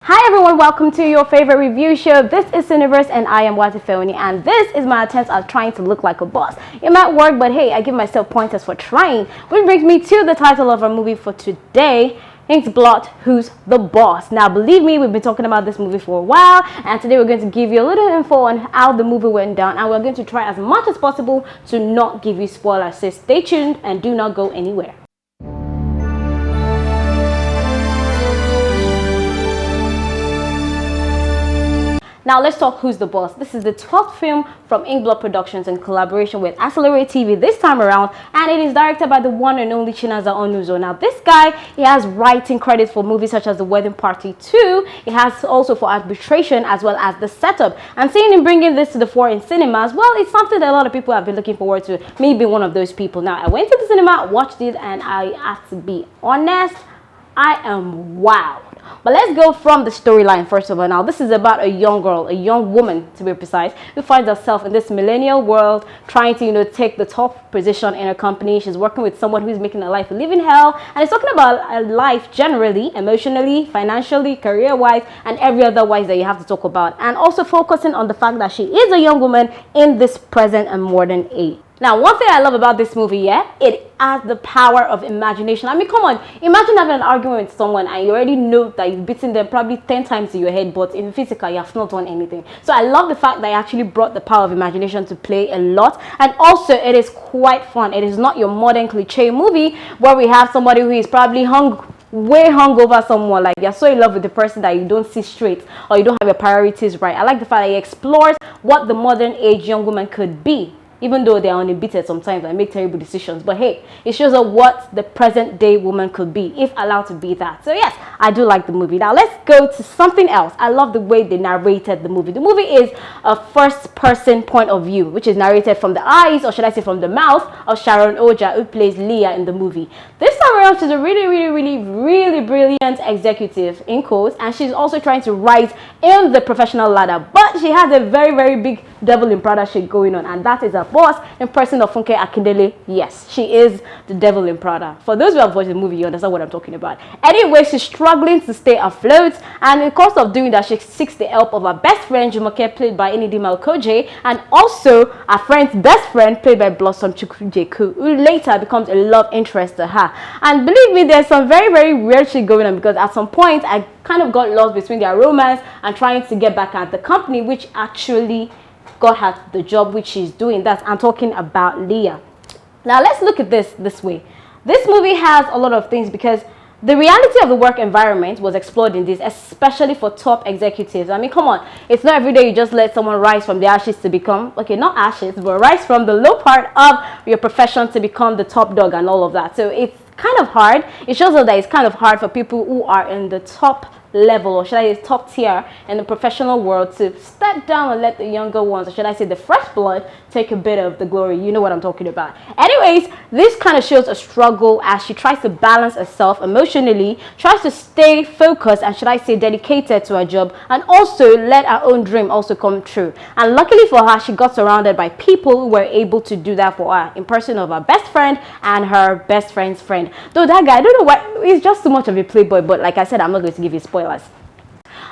Hi everyone, welcome to your favorite review show. This is Universe and I am Watifeoni, and this is my attempt at trying to look like a boss. It might work, but hey, I give myself pointers for trying. Which brings me to the title of our movie for today, Ink's Blot, Who's the Boss? Now believe me, we've been talking about this movie for a while, and today we're going to give you a little info on how the movie went down, and we're going to try as much as possible to not give you spoilers. So stay tuned and do not go anywhere. Now let's talk Who's the Boss. This is the 12th film from Inkblot Productions in collaboration with Accelerate TV this time around, and it is directed by the one and only Chinaza Onuzuo. Now this guy, he has writing credits for movies such as The Wedding Party 2. He has also for Arbitration as well as The Setup. And seeing him bringing this to the fore in cinemas, well, it's something that a lot of people have been looking forward to. Me being one of those people. Now I went to the cinema, watched it, and I have to be honest, I am wowed. But let's go from the storyline first of all. Now this is about a young girl, a young woman to be precise, who finds herself in this millennial world trying to take the top position in her company. She's working with someone who's making her life a living hell, and it's talking about a life generally, emotionally, financially, career wise, and every other wise that you have to talk about, and also focusing on the fact that she is a young woman in this present and modern age. Now, one thing I love about this movie, it has the power of imagination. I mean, come on, imagine having an argument with someone and you already know that you've beaten them probably 10 times in your head, but in physical, you have not done anything. So I love the fact that I actually brought the power of imagination to play a lot. And also, it is quite fun. It is not your modern cliche movie where we have somebody who is probably way hung over someone, like you're so in love with the person that you don't see straight or you don't have your priorities right. I like the fact that he explores what the modern age young woman could be, even though they are unbeaten sometimes and make terrible decisions. But hey, it shows us what the present day woman could be if allowed to be that. So yes, I do like the movie. Now let's go to something else. I love the way they narrated the movie. The movie is a first person point of view, which is narrated from the eyes, or should I say from the mouth, of Sharon Ooja, who plays Liah in the movie. This time around, she's a really brilliant executive in quotes, and she's also trying to rise in the professional ladder, but she has a very big devil in Prada shit going on, and that is a boss in person of Funke Akindele. Yes, she is the devil in Prada. For those who have watched the movie, you understand what I'm talking about. Anyway, she's struggling to stay afloat, and in the course of doing that, she seeks the help of her best friend Jumoke, played by Dima-Okojie, and also her friend's best friend, played by Blossom Chukwujekwe, who later becomes a love interest to her. And believe me, there's some very weird shit going on, because at some point I kind of got lost between their romance and trying to get back at the company which actually got her the job which she's doing. I'm talking about Liah. Now let's look at this way. This movie has a lot of things, because the reality of the work environment was explored in this, especially for top executives. I mean, come on, it's not every day you just let someone rise from the ashes to become, okay, not ashes, but rise from the low part of your profession to become the top dog and all of that. So it's kind of hard. It shows us that it's kind of hard for people who are in the top level, or should I say top tier in the professional world, to step down and let the younger ones, or should I say the fresh blood, take a bit of the glory. You know what I'm talking about. Anyways, this kind of shows a struggle as she tries to balance herself emotionally, tries to stay focused and, should I say, dedicated to her job, and also let her own dream also come true. And luckily for her, she got surrounded by people who were able to do that for her, in person of her best friend and her best friend's friend. Though that guy, I don't know why, he's just too much of a playboy, but like I said, I'm not going to give you spoilers.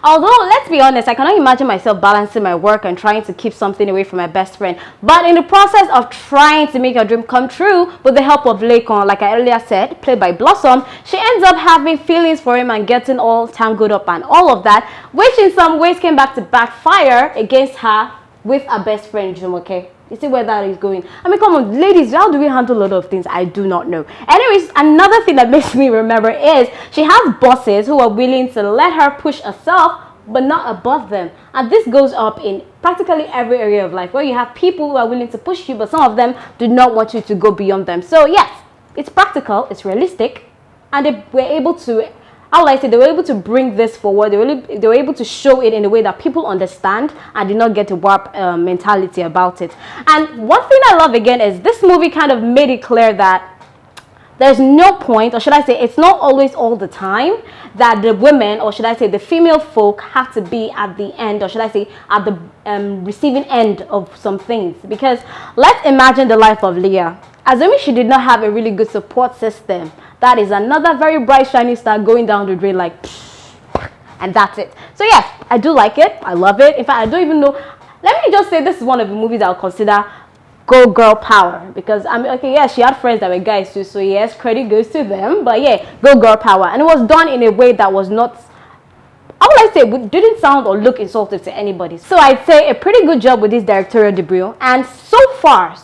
Although, let's be honest, I cannot imagine myself balancing my work and trying to keep something away from my best friend. But in the process of trying to make her dream come true with the help of Lekon, like I earlier said, played by Blossom, she ends up having feelings for him and getting all tangled up and all of that, which in some ways came back to backfire against her with her best friend Jumoke. You see where that is going? I mean, come on, ladies, how do we handle a lot of things? I do not know. Anyways, another thing that makes me remember is she has bosses who are willing to let her push herself, but not above them. And this goes up in practically every area of life, where you have people who are willing to push you, but some of them do not want you to go beyond them. So yes, it's practical, it's realistic, and they were able to, they were able to bring this forward. They were able to show it in a way that people understand and did not get a warped mentality about it. And one thing I love again is this movie kind of made it clear that there's no point, or should I say, it's not always all the time that the women, or should I say the female folk, have to be at the end, or should I say at the receiving end of some things. Because let's imagine the life of Liah. Assuming she did not have a really good support system, that is another very bright shining star going down the drain like psh, and that's it. So yes, I do like it. I love it. In fact, I don't even know. Let me just say this is one of the movies I'll consider go girl power, because I mean, okay, yeah, she had friends that were guys too, so yes, credit goes to them. But yeah, go girl power, and it was done in a way that was not, how would I say, it didn't sound or look insultive to anybody. So I'd say a pretty good job with this directorial debut. And so far,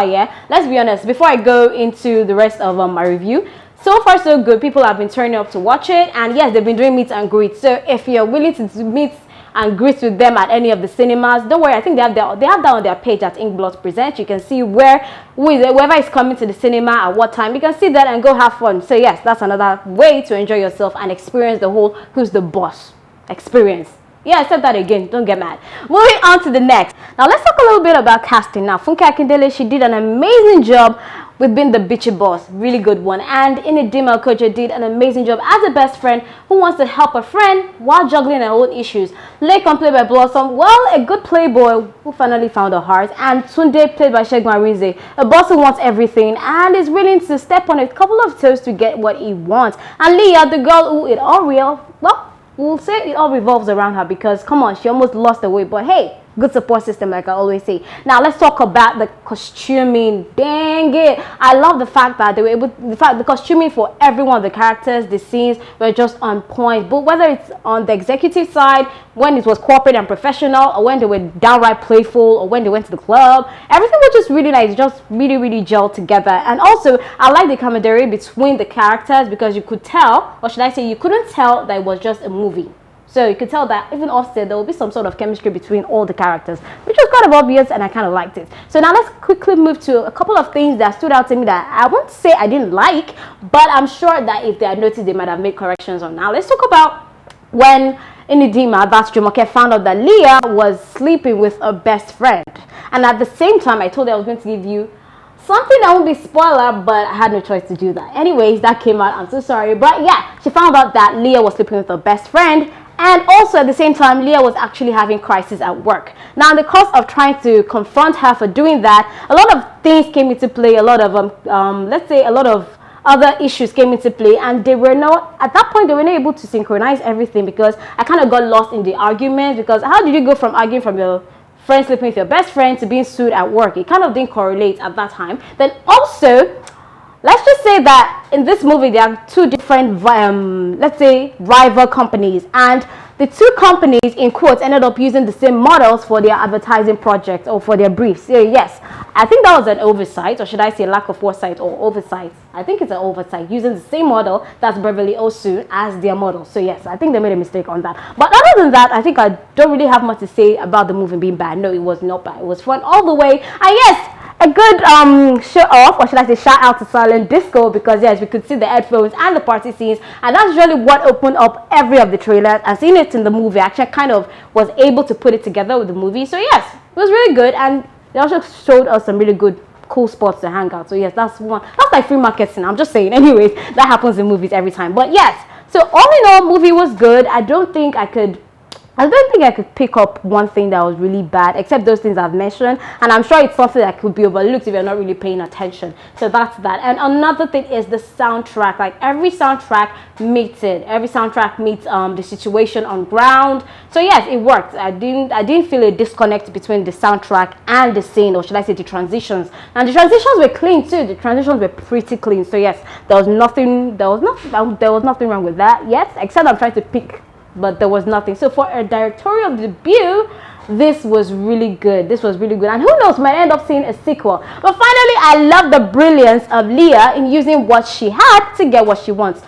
yeah, let's be honest, before I go into the rest of my review, so far so good. People have been turning up to watch it, and yes, they've been doing meet and greet. So if you're willing to meet and greet with them at any of the cinemas, don't worry, I think they have that on their page at Inkblot Presents. You can see whoever is coming to the cinema at what time. You can see that and go have fun. So yes, that's another way to enjoy yourself and experience the whole who's the boss experience. Yeah, I said that again, don't get mad. Moving on to the next. Now let's talk a little bit about casting. Now Funke Akindele, she did an amazing job with being the bitchy boss, really good one. And Dima-Okojie did an amazing job as a best friend who wants to help a friend while juggling her own issues. Liah, played by Blossom, well, a good playboy who finally found a heart. And Tunde, played by Segun Arinze, a boss who wants everything and is willing to step on a couple of toes to get what he wants. And Liah, the girl who it all real, well, we'll say it all revolves around her, because come on, she almost lost her way, but hey, good support system, like I always say. Now let's talk about the costuming. Dang it, I love the fact that they were able, the costuming for every one of the characters, the scenes were just on point. But whether it's on the executive side, when it was corporate and professional, or when they were downright playful, or when they went to the club, everything was just really nice, just really gelled together. And also I like the camaraderie between the characters, because you could tell, or should I say you couldn't tell, that it was just a movie. So you could tell that even offset, there will be some sort of chemistry between all the characters, which was kind of obvious, and I kind of liked it. So now let's quickly move to a couple of things that stood out to me that I won't say I didn't like, but I'm sure that if they had noticed, they might have made corrections on. Now let's talk about when Dima, that's Jumoke, found out that Liah was sleeping with her best friend. And at the same time, I told her I was going to give you something that won't be spoiler, but I had no choice to do that. Anyways, that came out, I'm so sorry. But yeah, she found out that Liah was sleeping with her best friend. And also at the same time, Liah was actually having crisis at work. Now in the course of trying to confront her for doing that, a lot of things came into play, a lot of let's say a lot of other issues came into play, and they were not, at that point they were not able to synchronize everything, because I kind of got lost in the argument. Because how did you go from arguing from your friend sleeping with your best friend to being sued at work? It kind of didn't correlate at that time. Then also, let's just say that in this movie, there are two different, let's say, rival companies. And the two companies, in quotes, ended up using the same models for their advertising projects or for their briefs. So yes, I think that was an oversight, or should I say lack of foresight or oversight. I think it's an oversight, using the same model, that's Beverly Osu, as their model. So yes, I think they made a mistake on that. But other than that, I think I don't really have much to say about the movie being bad. No, it was not bad. It was fun all the way. And yes, a good show off, or should I say shout out to Silent Disco, because yes, we could see the headphones and the party scenes, and that's really what opened up every of the trailers. And seeing it in the movie, I actually kind of was able to put it together with the movie. So yes, it was really good, and they also showed us some really good cool spots to hang out. So yes, that's like free marketing, I'm just saying. Anyways, that happens in movies every time. But yes, so all in all, movie was good. I don't think I could pick up one thing that was really bad, except those things I've mentioned. And I'm sure it's something that could be overlooked if you're not really paying attention. So that's that. And another thing is the soundtrack. Like every soundtrack meets it. Every soundtrack meets the situation on ground. So yes, it worked. I didn't feel a disconnect between the soundtrack and the scene, or should I say the transitions. And the transitions were clean too. The transitions were pretty clean. So yes, there was nothing wrong with that. Yes, except I'm trying to pick, but there was nothing. So for a directorial debut, this was really good. This was really good. And who knows, might end up seeing a sequel. But finally, I love the brilliance of Liah in using what she had to get what she wants.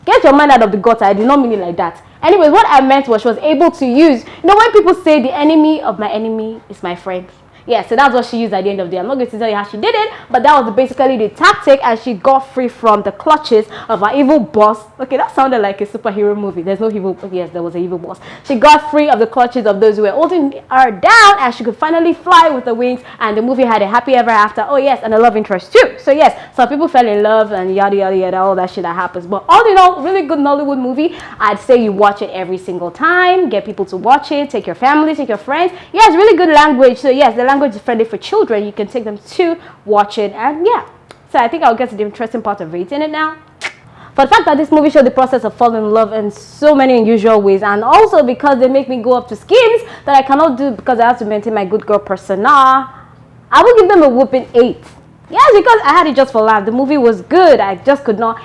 Get your mind out of the gutter. I did not mean it like that. Anyways, what I meant was she was able to use, when people say the enemy of my enemy is my friend. Yeah, so that's what she used at the end of the day. I'm not going to tell you how she did it, but that was basically the tactic, and she got free from the clutches of her evil boss. Okay, that sounded like a superhero movie. There's no evil. Yes, there was an evil boss. She got free of the clutches of those who were holding her down, and she could finally fly with the wings, and the movie had a happy ever after. Oh yes, and a love interest too. So yes, some people fell in love and yada yada yada, all that shit that happens. But all in all, really good Nollywood movie. I'd say you watch it every single time. Get people to watch it. Take your family, take your friends. Yes, really good language. So yes, the language is friendly for children. You can take them to watch it, and yeah, so I think I'll get to the interesting part of rating it now. For the fact that this movie showed the process of falling in love in so many unusual ways, and also because they make me go up to schemes that I cannot do because I have to maintain my good girl persona, I will give them a whooping 8. Yes, because I had it just for laugh. The movie was good. I just could not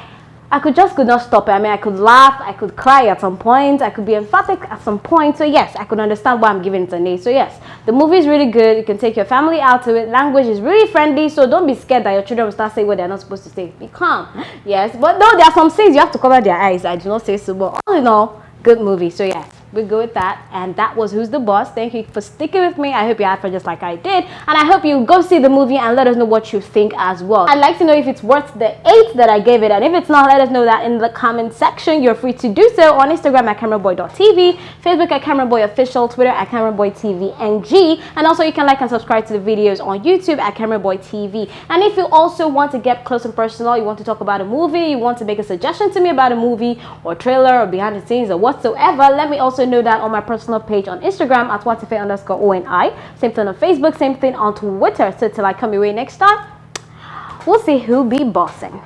stop it. I mean, I could laugh, I could cry at some point, I could be emphatic at some point. So yes, I could understand why I'm giving it an A. So yes, the movie is really good. You can take your family out to it. Language is really friendly, so don't be scared that your children will start saying what they're not supposed to say. Be calm. Yes, but no, there are some scenes you have to cover their eyes. I do not say so, but all in all, good movie. So yes, we go with that, and that was Who's the Boss. Thank you for sticking with me. I hope you had fun just like I did, and I hope you go see the movie and let us know what you think as well. I'd like to know if it's worth the 8 that I gave it, and if it's not, let us know that in the comment section. You're free to do so on Instagram at cameraboy.tv, Facebook at cameraboy official, Twitter at cameraboytvng, and also you can like and subscribe to the videos on YouTube at cameraboy TV. And if you also want to get close and personal, you want to talk about a movie, you want to make a suggestion to me about a movie or trailer or behind the scenes or whatsoever, let me also know that on my personal page on Instagram at watife_ONI. Same thing on Facebook, same thing on Twitter. So till I come your way next time, we'll see who'll be bossing.